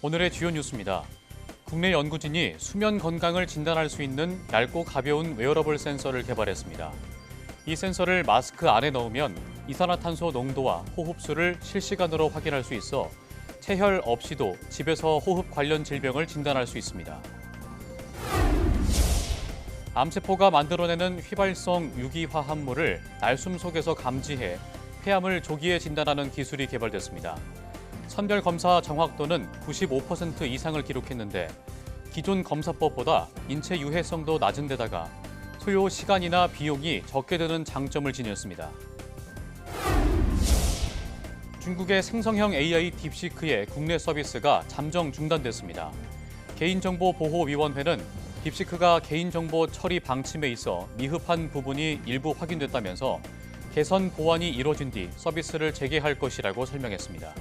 오늘의 주요 뉴스입니다. 국내 연구진이 수면 건강을 진단할 수 있는 얇고 가벼운 웨어러블 센서를 개발했습니다. 이 센서를 마스크 안에 넣으면 이산화탄소 농도와 호흡수를 실시간으로 확인할 수 있어 체혈 없이도 집에서 호흡 관련 질병을 진단할 수 있습니다. 암세포가 만들어내는 휘발성 유기화합물을 날숨 속에서 감지해 폐암을 조기에 진단하는 기술이 개발됐습니다. 선별 검사 정확도는 95% 이상을 기록했는데 기존 검사법보다 인체 유해성도 낮은 데다가 소요 시간이나 비용이 적게 드는 장점을 지녔습니다. 중국의 생성형 AI 딥시크의 국내 서비스가 잠정 중단됐습니다. 개인정보보호위원회는 딥시크가 개인정보 처리 방침에 있어 미흡한 부분이 일부 확인됐다면서 개선 보완이 이뤄진 뒤 서비스를 재개할 것이라고 설명했습니다.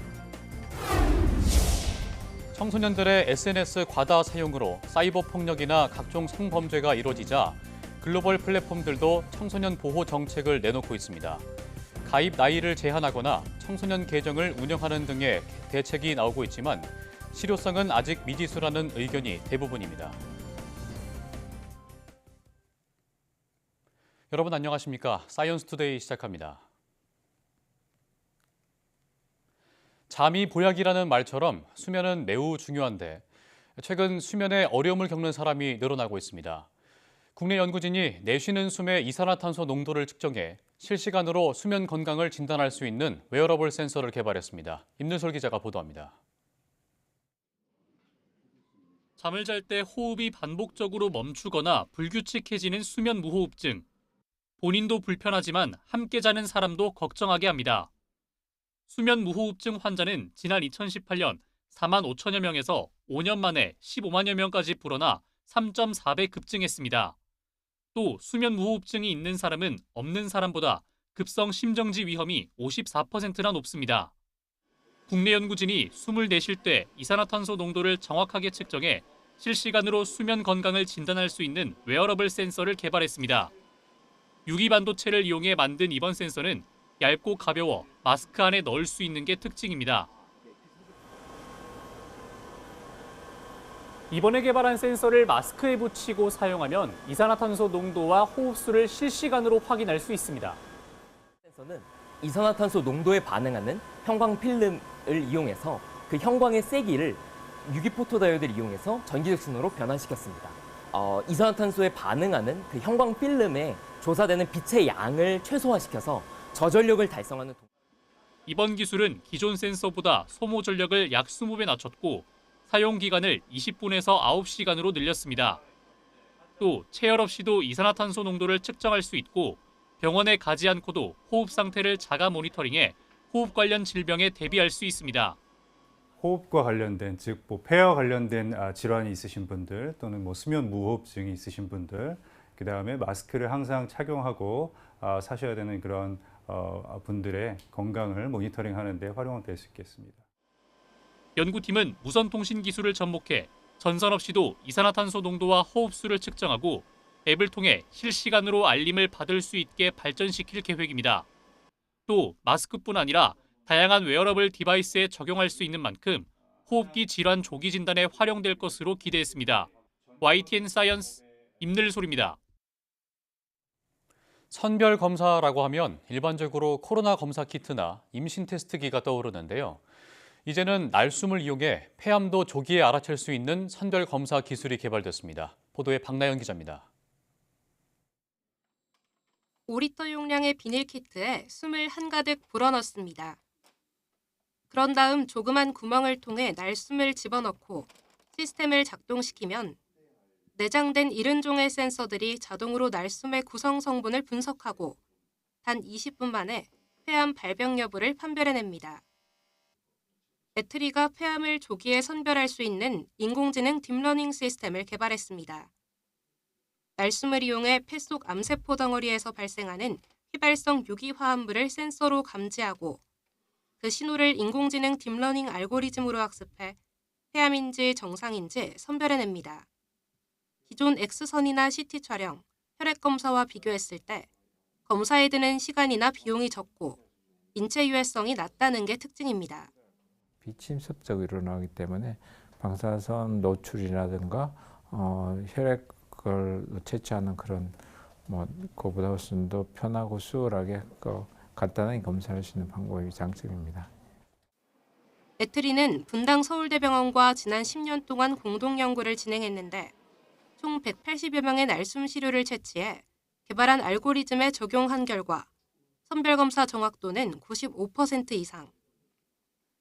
청소년들의 SNS 과다 사용으로 사이버 폭력이나 각종 성범죄가 이뤄지자 글로벌 플랫폼들도 청소년 보호 정책을 내놓고 있습니다. 가입 나이를 제한하거나 청소년 계정을 운영하는 등의 대책이 나오고 있지만 실효성은 아직 미지수라는 의견이 대부분입니다. 여러분 안녕하십니까? 사이언스 투데이 시작합니다. 잠이 보약이라는 말처럼 수면은 매우 중요한데 최근 수면에 어려움을 겪는 사람이 늘어나고 있습니다. 국내 연구진이 내쉬는 숨의 이산화탄소 농도를 측정해 실시간으로 수면 건강을 진단할 수 있는 웨어러블 센서를 개발했습니다. 임늘솔 기자가 보도합니다. 잠을 잘 때 호흡이 반복적으로 멈추거나 불규칙해지는 수면 무호흡증. 본인도 불편하지만 함께 자는 사람도 걱정하게 합니다. 수면 무호흡증 환자는 지난 2018년 4만 5천여 명에서 5년 만에 15만여 명까지 불어나 3.4배 급증했습니다. 또 수면 무호흡증이 있는 사람은 없는 사람보다 급성 심정지 위험이 54%나 높습니다. 국내 연구진이 숨을 내쉴 때 이산화탄소 농도를 정확하게 측정해 실시간으로 수면 건강을 진단할 수 있는 웨어러블 센서를 개발했습니다. 유기반도체를 이용해 만든 이번 센서는 얇고 가벼워 마스크 안에 넣을 수 있는 게 특징입니다. 이번에 개발한 센서를 마스크에 붙이고 사용하면 이산화탄소 농도와 호흡수를 실시간으로 확인할 수 있습니다. 센서는 이산화탄소 농도에 반응하는 형광 필름을 이용해서 그 형광의 세기를 유기포토다이오드를 이용해서 전기적 신호로 변환시켰습니다. 이산화탄소에 반응하는 그 형광 필름에 조사되는 빛의 양을 최소화시켜서 저전력을 달성하는 이번 기술은 기존 센서보다 소모 전력을 약 20배 낮췄고 사용 기간을 20분에서 9시간으로 늘렸습니다. 또 체열 없이도 이산화탄소 농도를 측정할 수 있고 병원에 가지 않고도 호흡 상태를 자가 모니터링해 호흡 관련 질병에 대비할 수 있습니다. 호흡과 관련된, 즉 폐와 관련된 질환이 있으신 분들 또는 수면 무호흡증이 있으신 분들, 그 다음에 마스크를 항상 착용하고 사셔야 되는 그런 분들의 건강을 모니터링하는 데 활용될 수 있겠습니다. 연구팀은 무선통신 기술을 접목해 전선 없이도 이산화탄소 농도와 호흡수를 측정하고 앱을 통해 실시간으로 알림을 받을 수 있게 발전시킬 계획입니다. 또 마스크뿐 아니라 다양한 웨어러블 디바이스에 적용할 수 있는 만큼 호흡기 질환 조기 진단에 활용될 것으로 기대했습니다. YTN 사이언스 임늘솔입니다. 선별 검사라고 하면 일반적으로 코로나 검사 키트나 임신 테스트기가 떠오르는데요. 이제는 날숨을 이용해 폐암도 조기에 알아챌 수 있는 선별 검사 기술이 개발됐습니다. 보도에 박나연 기자입니다. 5리터 용량의 비닐 키트에 숨을 한가득 불어넣습니다. 그런 다음 조그만 구멍을 통해 날숨을 집어넣고 시스템을 작동시키면 내장된 70종의 센서들이 자동으로 날숨의 구성 성분을 분석하고 단 20분 만에 폐암 발병 여부를 판별해냅니다. 배터리가 폐암을 조기에 선별할 수 있는 인공지능 딥러닝 시스템을 개발했습니다. 날숨을 이용해 폐 속 암세포 덩어리에서 발생하는 휘발성 유기화합물을 센서로 감지하고 그 신호를 인공지능 딥러닝 알고리즘으로 학습해 폐암인지 정상인지 선별해냅니다. 기존 X선이나 CT 촬영, 혈액 검사와 비교했을 때 검사에 드는 시간이나 비용이 적고 인체 유해성이 낮다는 게 특징입니다. 비침습적으로 일어나기 때문에 방사선 노출이라든가 혈액을 채취하는 그런 그보다 훨씬 더 편하고 수월하게 간단하게 검사할 수 있는 방법이 장점입니다. 에트리는 분당 서울대병원과 지난 10년 동안 공동 연구를 진행했는데 총 180여 명의 날숨 시료를 채취해 개발한 알고리즘에 적용한 결과 선별검사 정확도는 95% 이상.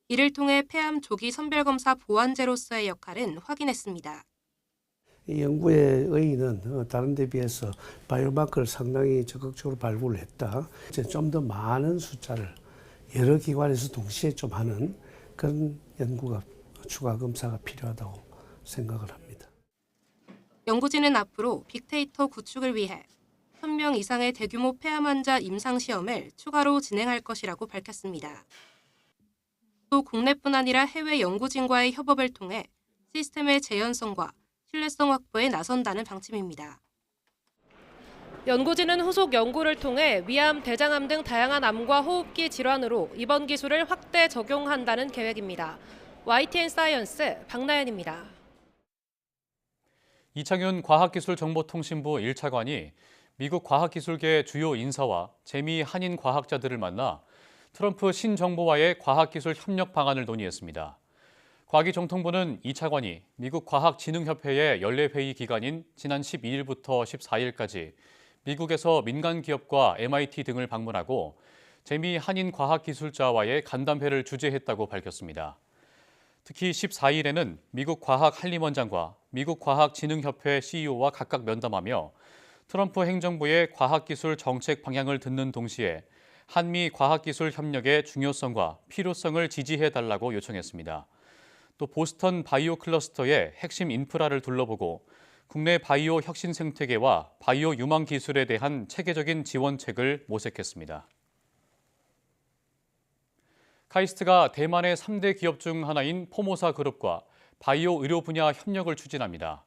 이를 통해 폐암 조기 선별검사 보완제로서의 역할은 확인했습니다. 이 연구의 의의는 다른 데 비해서 바이오마커를 상당히 적극적으로 발굴을 했다. 이제 좀 더 많은 숫자를 여러 기관에서 동시에 좀 하는 그런 연구가 추가 검사가 필요하다고 생각을 합니다. 연구진은 앞으로 빅데이터 구축을 위해 1000명 이상의 대규모 폐암 환자 임상 시험을 추가로 진행할 것이라고 밝혔습니다. 또 국내뿐 아니라 해외 연구진과의 협업을 통해 시스템의 재현성과 신뢰성 확보에 나선다는 방침입니다. 연구진은 후속 연구를 통해 위암, 대장암 등 다양한 암과 호흡기 질환으로 이번 기술을 확대 적용한다는 계획입니다. YTN 사이언스 박나연입니다. 이창윤 과학기술정보통신부 1차관이 미국 과학기술계 주요 인사와 재미 한인 과학자들을 만나 트럼프 신정부와의 과학기술 협력 방안을 논의했습니다. 과기정통부는 이 차관이 미국 과학진흥협회의 연례회의 기간인 지난 12일부터 14일까지 미국에서 민간 기업과 MIT 등을 방문하고 재미 한인 과학기술자와의 간담회를 주재했다고 밝혔습니다. 특히 14일에는 미국 과학한림원장과 미국 과학진흥협회 CEO와 각각 면담하며 트럼프 행정부의 과학기술 정책 방향을 듣는 동시에 한미 과학기술 협력의 중요성과 필요성을 지지해달라고 요청했습니다. 또 보스턴 바이오 클러스터의 핵심 인프라를 둘러보고 국내 바이오 혁신 생태계와 바이오 유망 기술에 대한 체계적인 지원책을 모색했습니다. 카이스트가 대만의 3대 기업 중 하나인 포모사 그룹과 바이오 의료 분야 협력을 추진합니다.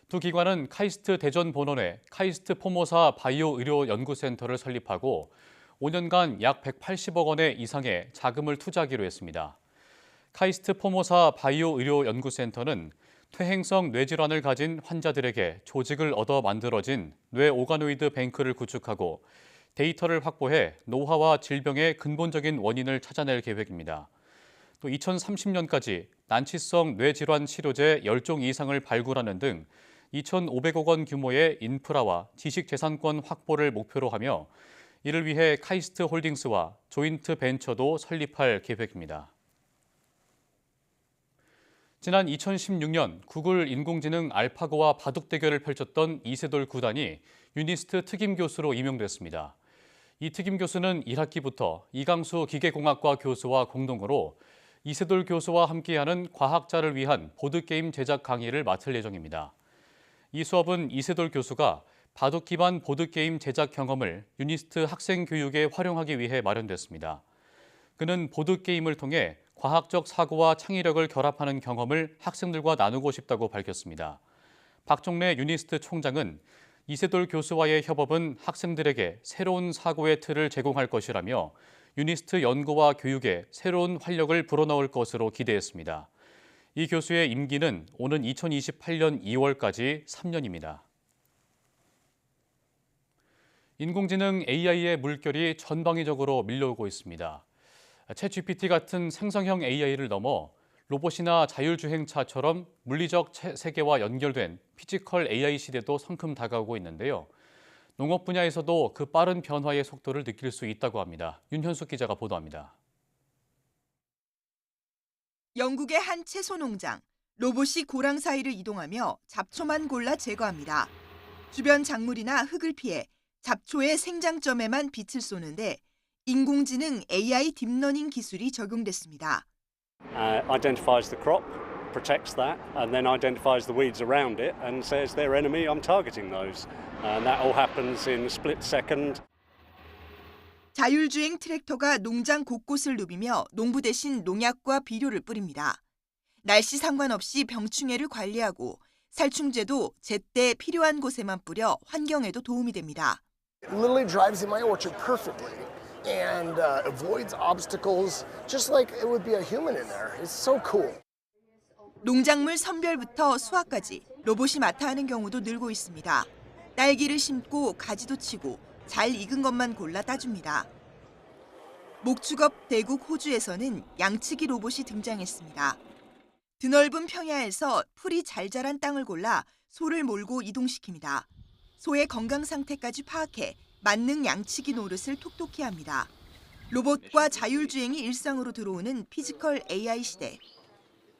두 기관은 카이스트 대전 본원에 카이스트 포모사 바이오 의료 연구센터를 설립하고 5년간 약 180억 원의 이상의 자금을 투자하기로 했습니다. 카이스트 포모사 바이오 의료 연구센터는 퇴행성 뇌질환을 가진 환자들에게 조직을 얻어 만들어진 뇌 오가노이드 뱅크를 구축하고 데이터를 확보해 노화와 질병의 근본적인 원인을 찾아낼 계획입니다. 또 2030년까지 난치성 뇌질환 치료제 10종 이상을 발굴하는 등 2,500억 원 규모의 인프라와 지식재산권 확보를 목표로 하며 이를 위해 카이스트 홀딩스와 조인트 벤처도 설립할 계획입니다. 지난 2016년 구글 인공지능 알파고와 바둑 대결을 펼쳤던 이세돌 구단이 유니스트 특임 교수로 임용됐습니다. 이 특임 교수는 1학기부터 이강수 기계공학과 교수와 공동으로 이세돌 교수와 함께하는 과학자를 위한 보드게임 제작 강의를 맡을 예정입니다. 이 수업은 이세돌 교수가 바둑 기반 보드게임 제작 경험을 유니스트 학생 교육에 활용하기 위해 마련됐습니다. 그는 보드게임을 통해 과학적 사고와 창의력을 결합하는 경험을 학생들과 나누고 싶다고 밝혔습니다. 박종래 유니스트 총장은 이세돌 교수와의 협업은 학생들에게 새로운 사고의 틀을 제공할 것이라며 유니스트 연구와 교육에 새로운 활력을 불어넣을 것으로 기대했습니다. 이 교수의 임기는 오는 2028년 2월까지 3년입니다. 인공지능 AI의 물결이 전방위적으로 밀려오고 있습니다. 챗GPT 같은 생성형 AI를 넘어 로봇이나 자율주행차처럼 물리적 세계와 연결된 피지컬 AI 시대도 성큼 다가오고 있는데요. 농업 분야에서도 그 빠른 변화의 속도를 느낄 수 있다고 합니다. 윤현숙 기자가 보도합니다. 영국의 한 채소 농장. 로봇이 고랑 사이를 이동하며 잡초만 골라 제거합니다. 주변 작물이나 흙을 피해 잡초의 생장점에만 빛을 쏘는데 인공지능 AI 딥러닝 기술이 적용됐습니다. Identifies the crop, protects that, and then identifies the weeds around it and says their enemy, I'm targeting those. And that all happens in a split second. 자율주행 트랙터가 농장 곳곳을 누비며 농부 대신 농약과 비료를 뿌립니다. 날씨 상관없이 병충해를 관리하고 살충제도 제때 필요한 곳에만 뿌려 환경에도 도움이 됩니다. It literally drives in my orchard perfectly and avoids obstacles just like it would be a human in there. It's so cool. 농작물 선별부터 수확까지 로봇이 맡아 하는 경우도 늘고 있습니다. 딸기를 심고 가지도 치고 잘 익은 것만 골라 따줍니다. 목축업 대국 호주에서는 양치기 로봇이 등장했습니다. 드넓은 평야에서 풀이 잘 자란 땅을 골라 소를 몰고 이동시킵니다. 소의 건강 상태까지 파악해 만능 양치기 노릇을 톡톡히 합니다. 로봇과 자율주행이 일상으로 들어오는 피지컬 AI 시대.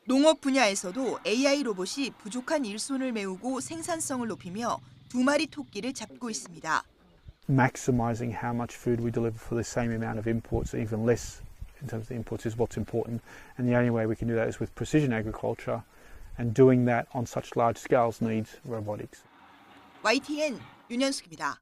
농업 분야에서도 AI 로봇이 부족한 일손을 메우고 생산성을 높이며 2마리 토끼를 잡고 있습니다. Maximising how much food we deliver for the same amount of imports, even less in terms of the imports, is what's important. And the only way we can do that is with precision agriculture, and doing that on such large scales needs robotics. YTN 윤현숙입니다.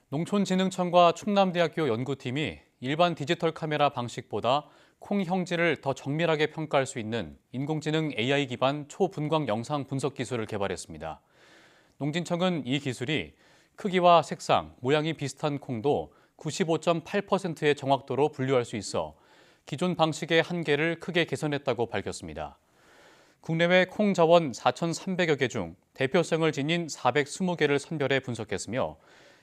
농촌진흥청과 충남대학교 연구팀이 일반 디지털 카메라 방식보다 콩 형질을 더 정밀하게 평가할 수 있는 인공지능 AI 기반 초분광 영상 분석 기술을 개발했습니다. 농진청은 이 기술이 크기와 색상, 모양이 비슷한 콩도 95.8%의 정확도로 분류할 수 있어 기존 방식의 한계를 크게 개선했다고 밝혔습니다. 국내외 콩 자원 4,300여 개 중 대표성을 지닌 420개를 선별해 분석했으며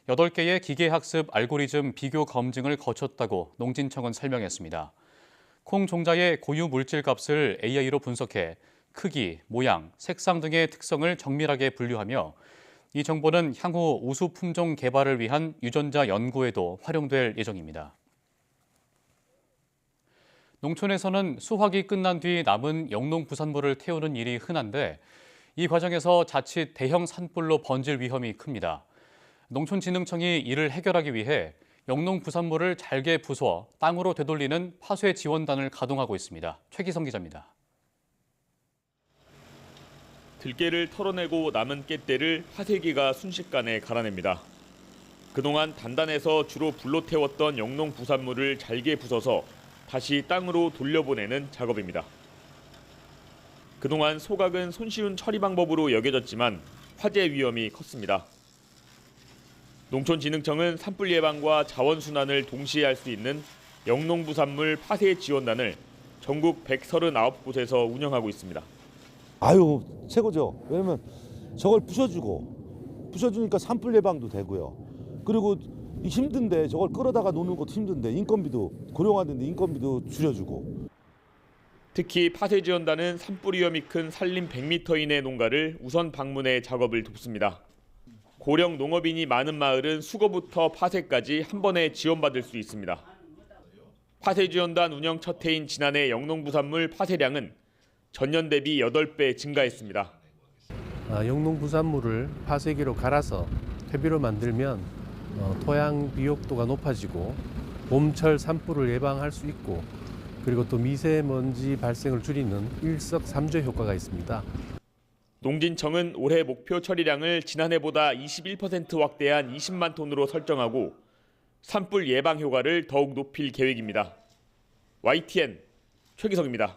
8개의 기계학습 알고리즘 비교 검증을 거쳤다고 농진청은 설명했습니다. 콩 종자의 고유 물질 값을 AI로 분석해 크기, 모양, 색상 등의 특성을 정밀하게 분류하며 이 정보는 향후 우수 품종 개발을 위한 유전자 연구에도 활용될 예정입니다. 농촌에서는 수확이 끝난 뒤 남은 영농 부산물을 태우는 일이 흔한데 이 과정에서 자칫 대형 산불로 번질 위험이 큽니다. 농촌진흥청이 이를 해결하기 위해 영농 부산물을 잘게 부숴 땅으로 되돌리는 파쇄 지원단을 가동하고 있습니다. 최기성 기자입니다. 들깨를 털어내고 남은 깻대를 파쇄기가 순식간에 갈아냅니다. 그동안 단단해서 주로 불로 태웠던 영농 부산물을 잘게 부숴서 다시 땅으로 돌려보내는 작업입니다. 그동안 소각은 손쉬운 처리 방법으로 여겨졌지만 화재 위험이 컸습니다. 농촌진흥청은 산불 예방과 자원 순환을 동시에 할 수 있는 영농부산물 파쇄 지원단을 전국 139곳에서 운영하고 있습니다. 아유, 최고죠. 왜냐면 저걸 부셔주니까 산불 예방도 되고요. 그리고 힘든데 저걸 끌어다가 놓는 것도 힘든데 인건비도 고령화된데 인건비도 줄여주고. 특히 파쇄 지원단은 산불 위험이 큰 산림 100m 이내 농가를 우선 방문해 작업을 돕습니다. 고령 농업인이 많은 마을은 수거부터 파쇄까지 한 번에 지원받을 수 있습니다. 파쇄 지원단 운영 첫 해인 지난해 영농부산물 파쇄량은 전년 대비 8배 증가했습니다. 영농부산물을 파쇄기로 갈아서 퇴비로 만들면 토양 비옥도가 높아지고 봄철 산불을 예방할 수 있고 그리고 또 미세먼지 발생을 줄이는 일석삼조 효과가 있습니다. 농진청은 올해 목표 처리량을 지난해보다 21% 확대한 20만 톤으로 설정하고 산불 예방 효과를 더욱 높일 계획입니다. YTN 최기성입니다.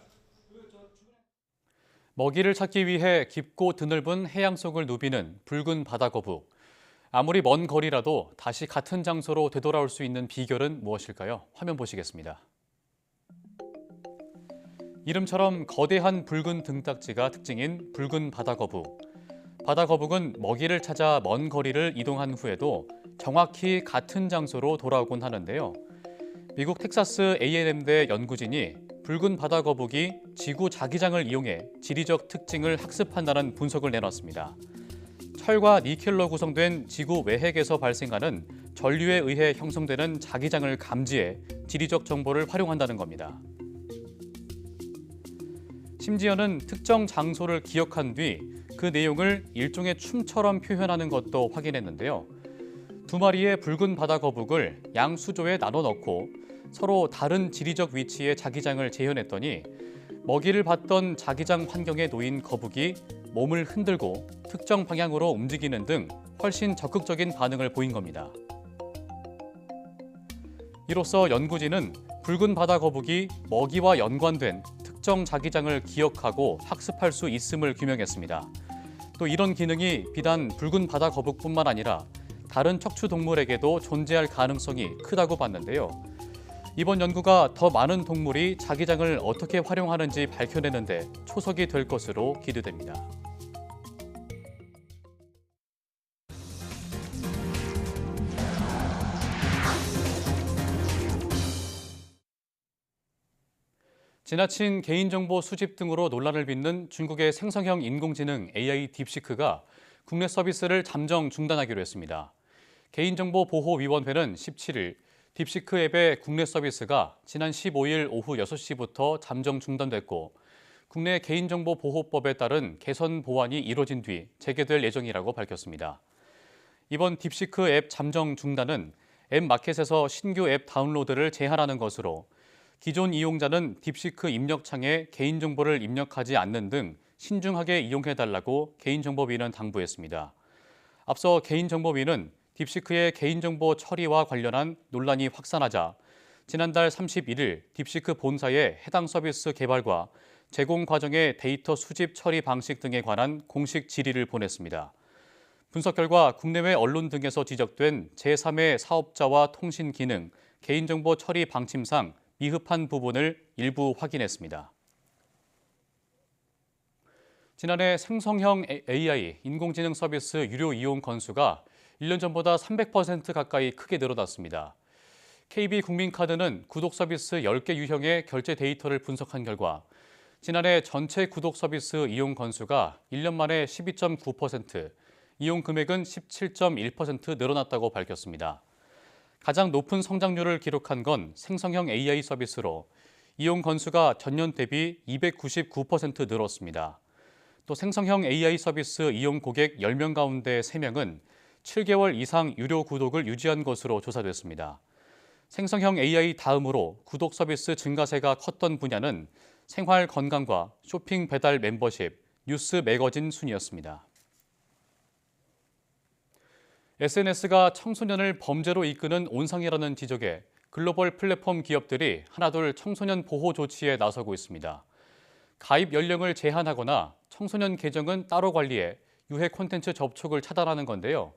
먹이를 찾기 위해 깊고 드넓은 해양 속을 누비는 붉은 바다거북. 아무리 먼 거리라도 다시 같은 장소로 되돌아올 수 있는 비결은 무엇일까요? 화면 보시겠습니다. 이름처럼 거대한 붉은 등딱지가 특징인 붉은 바다거북. 바다거북은 먹이를 찾아 먼 거리를 이동한 후에도 정확히 같은 장소로 돌아오곤 하는데요. 미국 텍사스 A&M대 연구진이 붉은 바다거북이 지구 자기장을 이용해 지리적 특징을 학습한다는 분석을 내놨습니다. 철과 니켈로 구성된 지구 외핵에서 발생하는 전류에 의해 형성되는 자기장을 감지해 지리적 정보를 활용한다는 겁니다. 심지어는 특정 장소를 기억한 뒤 그 내용을 일종의 춤처럼 표현하는 것도 확인했는데요. 2마리의 붉은 바다거북을 양 수조에 나눠 넣고 서로 다른 지리적 위치의 자기장을 재현했더니 먹이를 받던 자기장 환경에 놓인 거북이 몸을 흔들고 특정 방향으로 움직이는 등 훨씬 적극적인 반응을 보인 겁니다. 이로써 연구진은 붉은 바다거북이 먹이와 연관된 특정 특정 자기장을 기억하고 학습할 수 있음을 규명했습니다. 또 이런 기능이 비단 붉은 바다 거북뿐만 아니라 다른 척추 동물에게도 존재할 가능성이 크다고 봤는데요. 이번 연구가 더 많은 동물이 자기장을 어떻게 활용하는지 밝혀내는 데 초석이 될 것으로 기대됩니다. 지나친 개인정보 수집 등으로 논란을 빚는 중국의 생성형 인공지능 AI 딥시크가 국내 서비스를 잠정 중단하기로 했습니다. 개인정보보호위원회는 17일 딥시크 앱의 국내 서비스가 지난 15일 오후 6시부터 잠정 중단됐고 국내 개인정보보호법에 따른 개선 보완이 이뤄진 뒤 재개될 예정이라고 밝혔습니다. 이번 딥시크 앱 잠정 중단은 앱 마켓에서 신규 앱 다운로드를 제한하는 것으로 기존 이용자는 딥시크 입력창에 개인정보를 입력하지 않는 등 신중하게 이용해달라고 개인정보위는 당부했습니다. 앞서 개인정보위는 딥시크의 개인정보 처리와 관련한 논란이 확산하자 지난달 31일 딥시크 본사에 해당 서비스 개발과 제공 과정의 데이터 수집 처리 방식 등에 관한 공식 질의를 보냈습니다. 분석 결과 국내외 언론 등에서 지적된 제3의 사업자와 통신 기능, 개인정보 처리 방침상 미흡한 부분을 일부 확인했습니다. 지난해 생성형 AI 인공지능 서비스 유료 이용 건수가 1년 전보다 300% 가까이 크게 늘어났습니다. KB국민카드는 구독 서비스 10개 유형의 결제 데이터를 분석한 결과 지난해 전체 구독 서비스 이용 건수가 1년 만에 12.9%, 이용 금액은 17.1% 늘어났다고 밝혔습니다. 가장 높은 성장률을 기록한 건 생성형 AI 서비스로 이용 건수가 전년 대비 299% 늘었습니다. 또 생성형 AI 서비스 이용 고객 10명 가운데 3명은 7개월 이상 유료 구독을 유지한 것으로 조사됐습니다. 생성형 AI 다음으로 구독 서비스 증가세가 컸던 분야는 생활 건강과 쇼핑 배달 멤버십, 뉴스 매거진 순이었습니다. SNS가 청소년을 범죄로 이끄는 온상이라는 지적에 글로벌 플랫폼 기업들이 하나둘 청소년 보호 조치에 나서고 있습니다. 가입 연령을 제한하거나 청소년 계정은 따로 관리해 유해 콘텐츠 접촉을 차단하는 건데요.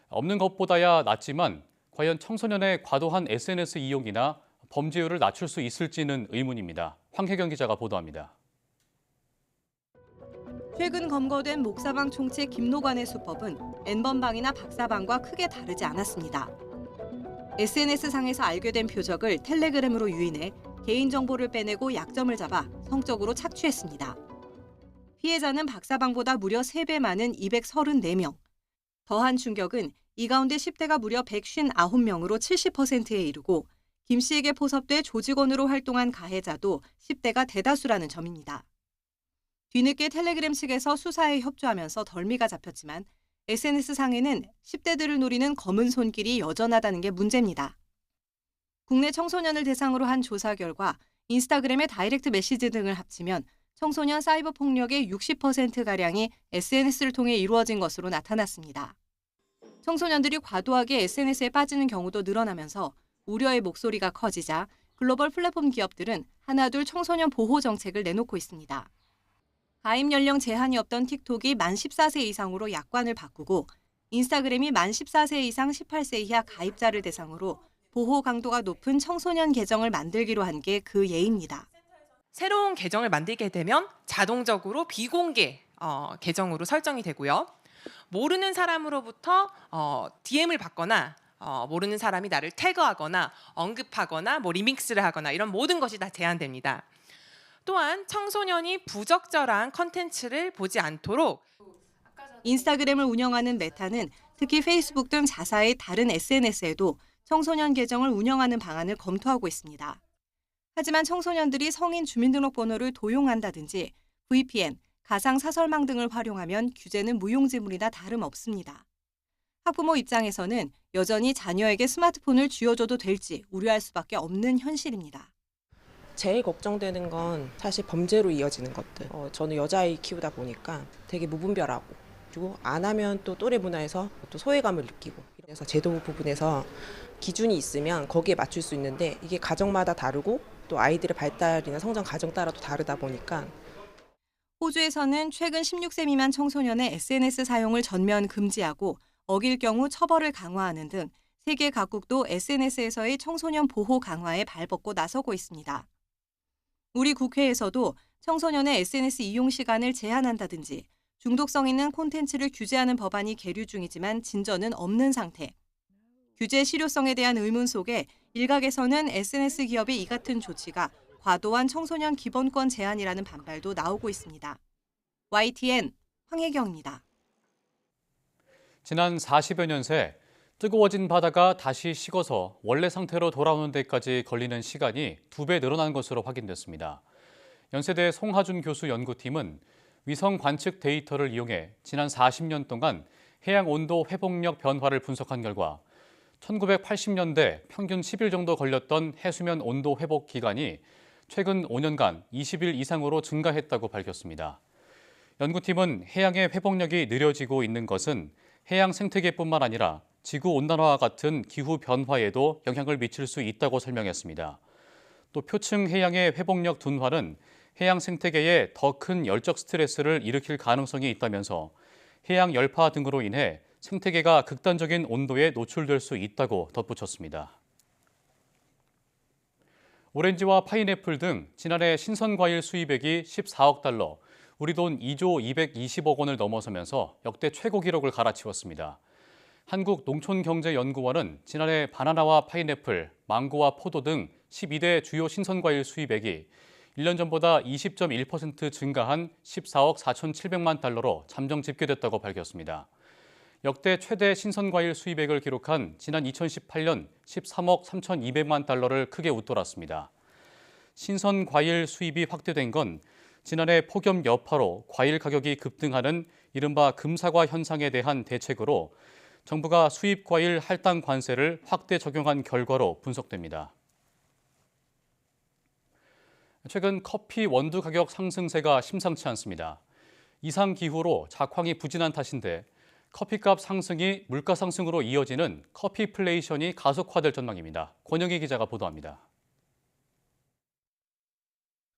없는 것보다야 낫지만 과연 청소년의 과도한 SNS 이용이나 범죄율을 낮출 수 있을지는 의문입니다. 황혜경 기자가 보도합니다. 최근 검거된 목사방 총체 김노관의 수법은 N번방이나 박사방과 크게 다르지 않았습니다. SNS상에서 알게 된 표적을 텔레그램으로 유인해 개인정보를 빼내고 약점을 잡아 성적으로 착취했습니다. 피해자는 박사방보다 무려 3배 많은 234명. 더한 충격은 이 가운데 10대가 무려 159명으로 70%에 이르고 김 씨에게 포섭돼 조직원으로 활동한 가해자도 10대가 대다수라는 점입니다. 뒤늦게 텔레그램 측에서 수사에 협조하면서 덜미가 잡혔지만 SNS상에는 10대들을 노리는 검은 손길이 여전하다는 게 문제입니다. 국내 청소년을 대상으로 한 조사 결과 인스타그램의 다이렉트 메시지 등을 합치면 청소년 사이버 폭력의 60%가량이 SNS를 통해 이루어진 것으로 나타났습니다. 청소년들이 과도하게 SNS에 빠지는 경우도 늘어나면서 우려의 목소리가 커지자 글로벌 플랫폼 기업들은 하나둘 청소년 보호 정책을 내놓고 있습니다. 가입 연령 제한이 없던 틱톡이 만 14세 이상으로 약관을 바꾸고 인스타그램이 만 14세 이상 18세 이하 가입자를 대상으로 보호 강도가 높은 청소년 계정을 만들기로 한 게 그 예입니다. 새로운 계정을 만들게 되면 자동적으로 비공개 계정으로 설정이 되고요. 모르는 사람으로부터 DM을 받거나 모르는 사람이 나를 태그하거나 언급하거나 리믹스를 하거나 이런 모든 것이 다 제한됩니다. 또한 청소년이 부적절한 컨텐츠를 보지 않도록 인스타그램을 운영하는 메타는 특히 페이스북 등 자사의 다른 SNS에도 청소년 계정을 운영하는 방안을 검토하고 있습니다. 하지만 청소년들이 성인 주민등록번호를 도용한다든지 VPN, 가상 사설망 등을 활용하면 규제는 무용지물이나 다름없습니다. 학부모 입장에서는 여전히 자녀에게 스마트폰을 쥐어줘도 될지 우려할 수밖에 없는 현실입니다. 제일 걱정되는 건 사실 범죄로 이어지는 것들. 저는 여자아이 키우다 보니까 되게 무분별하고 그리고 안 하면 또 또래 문화에서 또 소외감을 느끼고 그래서 제도 부분에서 기준이 있으면 거기에 맞출 수 있는데 이게 가정마다 다르고 또 아이들의 발달이나 성장 과정 따라도 다르다 보니까 호주에서는 최근 16세 미만 청소년의 SNS 사용을 전면 금지하고 어길 경우 처벌을 강화하는 등 세계 각국도 SNS에서의 청소년 보호 강화에 발벗고 나서고 있습니다. 우리 국회에서도 청소년의 SNS 이용 시간을 제한한다든지 중독성 있는 콘텐츠를 규제하는 법안이 계류 중이지만 진전은 없는 상태. 규제 실효성에 대한 의문 속에 일각에서는 SNS 기업의 이 같은 조치가 과도한 청소년 기본권 제한이라는 반발도 나오고 있습니다. YTN 황혜경입니다. 지난 40여 년 새 뜨거워진 바다가 다시 식어서 원래 상태로 돌아오는 데까지 걸리는 시간이 2배 늘어난 것으로 확인됐습니다. 연세대 송하준 교수 연구팀은 위성 관측 데이터를 이용해 지난 40년 동안 해양 온도 회복력 변화를 분석한 결과 1980년대 평균 10일 정도 걸렸던 해수면 온도 회복 기간이 최근 5년간 20일 이상으로 증가했다고 밝혔습니다. 연구팀은 해양의 회복력이 느려지고 있는 것은 해양 생태계뿐만 아니라 지구온난화와 같은 기후 변화에도 영향을 미칠 수 있다고 설명했습니다. 또 표층 해양의 회복력 둔화는 해양 생태계에 더 큰 열적 스트레스를 일으킬 가능성이 있다면서 해양 열파 등으로 인해 생태계가 극단적인 온도에 노출될 수 있다고 덧붙였습니다. 오렌지와 파인애플 등 지난해 신선과일 수입액이 14억 달러, 우리 돈 2조 220억 원을 넘어서면서 역대 최고 기록을 갈아치웠습니다. 한국농촌경제연구원은 지난해 바나나와 파인애플, 망고와 포도 등 12대 주요 신선과일 수입액이 1년 전보다 20.1% 증가한 14억 4,700만 달러로 잠정 집계됐다고 밝혔습니다. 역대 최대 신선과일 수입액을 기록한 지난 2018년 13억 3,200만 달러를 크게 웃돌았습니다. 신선과일 수입이 확대된 건 지난해 폭염 여파로 과일 가격이 급등하는 이른바 금사과 현상에 대한 대책으로 정부가 수입 과일 할당 관세를 확대 적용한 결과로 분석됩니다. 최근 커피 원두 가격 상승세가 심상치 않습니다. 이상 기후로 작황이 부진한 탓인데 커피값 상승이 물가 상승으로 이어지는 커피플레이션이 가속화될 전망입니다. 권영희 기자가 보도합니다.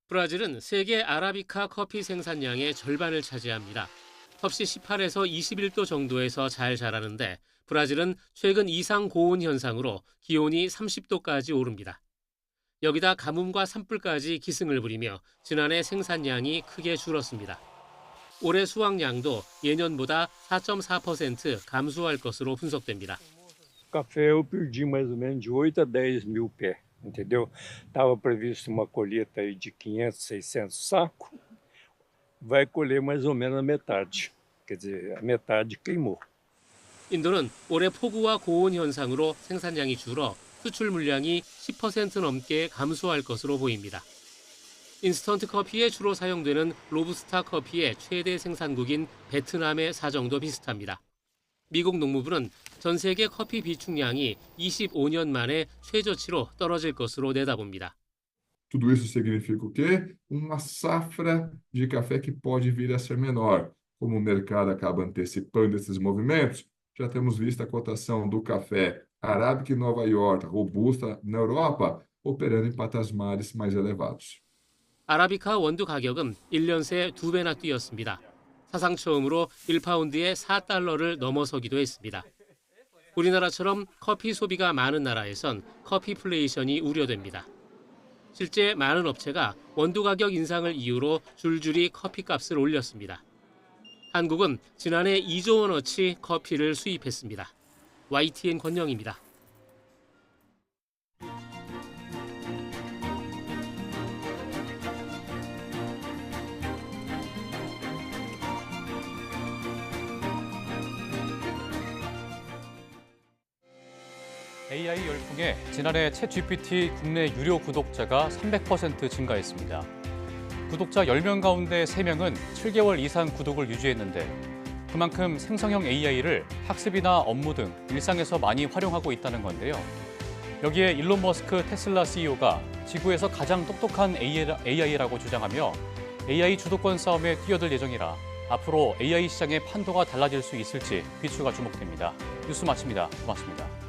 브라질은 세계 아라비카 커피 생산량의 절반을 차지합니다. 섭씨 18에서 21도 정도에서 잘 자라는데 브라질은 최근 이상 고온 현상으로 기온이 30도까지 오릅니다. 여기다 가뭄과 산불까지 기승을 부리며 지난해 생산량이 크게 줄었습니다. 올해 수확량도 예년보다 4.4% 감소할 것으로 분석됩니다. Café eu perdi mais ou menos de 8 a 10 mil pés, entendeu? Estava previsto uma colheita aí de 500, 600 sacos, vai colher mais ou menos a metade, quer dizer, a metade queimou. 인도는 올해 폭우와 고온 현상으로 생산량이 줄어 수출 물량이 10% 넘게 감소할 것으로 보입니다. 인스턴트 커피에 주로 사용되는 로부스타 커피의 최대 생산국인 베트남의 사정도 비슷합니다. 미국 농무부는 전 세계 커피 비축량이 25년 만에 최저치로 떨어질 것으로 내다봅니다. Tudo isso significa o quê? Uma safra de café que pode vir a ser menor. Como o mercado acaba antecipando esses movimentos, já temos visto a cotação do café arábica em Nova York, robusta na Europa, operando em patamares mais elevados. 아라비카 원두 가격은 1년 새 2배나 뛰었습니다. 사상 처음으로 1파운드에 4달러를 넘어서기도 했습니다. 우리나라처럼 커피 소비가 많은 나라에선 커피플레이션이 우려됩니다. 실제 많은 업체가 원두 가격 인상을 이유로 줄줄이 커피값을 올렸습니다. 한국은 지난해 2조 원어치 커피를 수입했습니다. YTN 권영입니다. AI 열풍에 지난해 챗GPT 국내 유료 구독자가 300% 증가했습니다. 구독자 10명 가운데 3명은 7개월 이상 구독을 유지했는데 그만큼 생성형 AI를 학습이나 업무 등 일상에서 많이 활용하고 있다는 건데요. 여기에 일론 머스크 테슬라 CEO가 지구에서 가장 똑똑한 AI라고 주장하며 AI 주도권 싸움에 뛰어들 예정이라 앞으로 AI 시장의 판도가 달라질 수 있을지 비추가 주목됩니다. 뉴스 마칩니다. 고맙습니다.